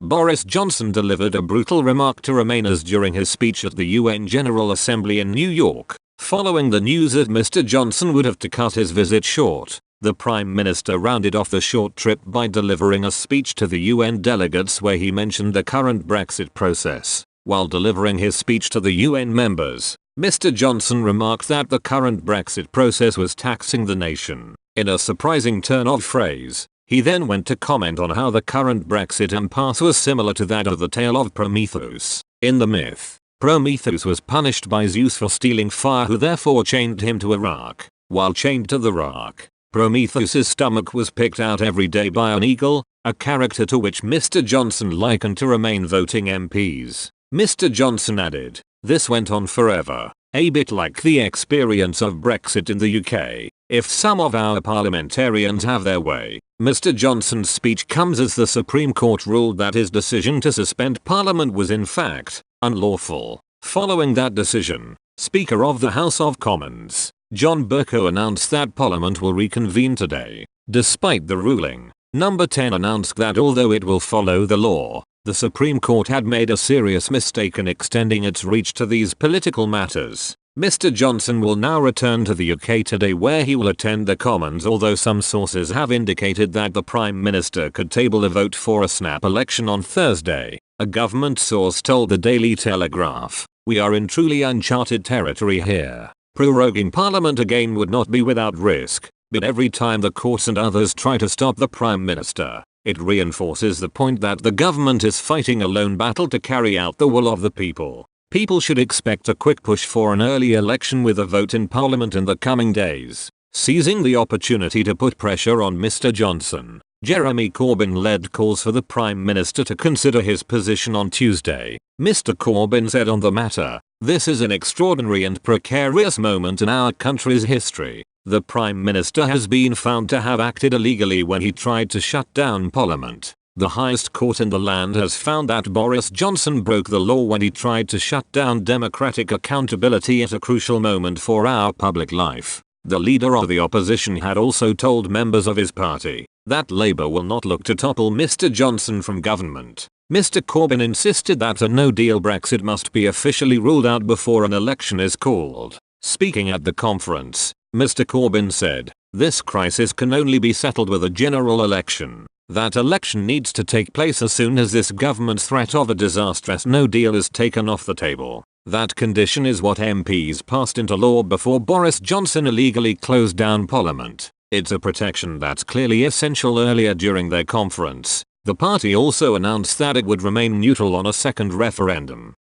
Boris Johnson delivered a brutal remark to Remainers during his speech at the UN General Assembly in New York. Following the news that Mr. Johnson would have to cut his visit short, the Prime Minister rounded off the short trip by delivering a speech to the UN delegates where he mentioned the current Brexit process. While delivering his speech to the UN members, Mr. Johnson remarked that the current Brexit process was taxing the nation. In a surprising turn of phrase, he then went to comment on how the current Brexit impasse was similar to that of the tale of Prometheus. In the myth, Prometheus was punished by Zeus for stealing fire, who therefore chained him to a rock. While chained to the rock, Prometheus's stomach was picked out every day by an eagle, a character to which Mr. Johnson likened to Remain voting MPs. Mr. Johnson added, "This went on forever, a bit like the experience of Brexit in the UK. If some of our parliamentarians have their way." Mr. Johnson's speech comes as the Supreme Court ruled that his decision to suspend Parliament was in fact unlawful. Following that decision, Speaker of the House of Commons, John Bercow, announced that Parliament will reconvene today. Despite the ruling, Number 10 announced that although it will follow the law, the Supreme Court had made a serious mistake in extending its reach to these political matters. Mr. Johnson will now return to the UK today, where he will attend the Commons, although some sources have indicated that the Prime Minister could table a vote for a snap election on Thursday. A government source told the Daily Telegraph, "We are in truly uncharted territory here. Proroguing Parliament again would not be without risk, but every time the courts and others try to stop the Prime Minister, it reinforces the point that the government is fighting a lone battle to carry out the will of the people. People should expect a quick push for an early election with a vote in Parliament in the coming days." Seizing the opportunity to put pressure on Mr. Johnson, Jeremy Corbyn led calls for the Prime Minister to consider his position on Tuesday. Mr. Corbyn said on the matter, "This is an extraordinary and precarious moment in our country's history. The Prime Minister has been found to have acted illegally when he tried to shut down Parliament. The highest court in the land has found that Boris Johnson broke the law when he tried to shut down democratic accountability at a crucial moment for our public life." The leader of the opposition had also told members of his party that Labour will not look to topple Mr. Johnson from government. Mr. Corbyn insisted that a no-deal Brexit must be officially ruled out before an election is called. Speaking at the conference, Mr. Corbyn said, "This crisis can only be settled with a general election. That election needs to take place as soon as this government's threat of a disastrous no deal is taken off the table. That condition is what MPs passed into law before Boris Johnson illegally closed down Parliament. It's a protection that's clearly essential." Earlier during their conference, the party also announced that it would remain neutral on a second referendum.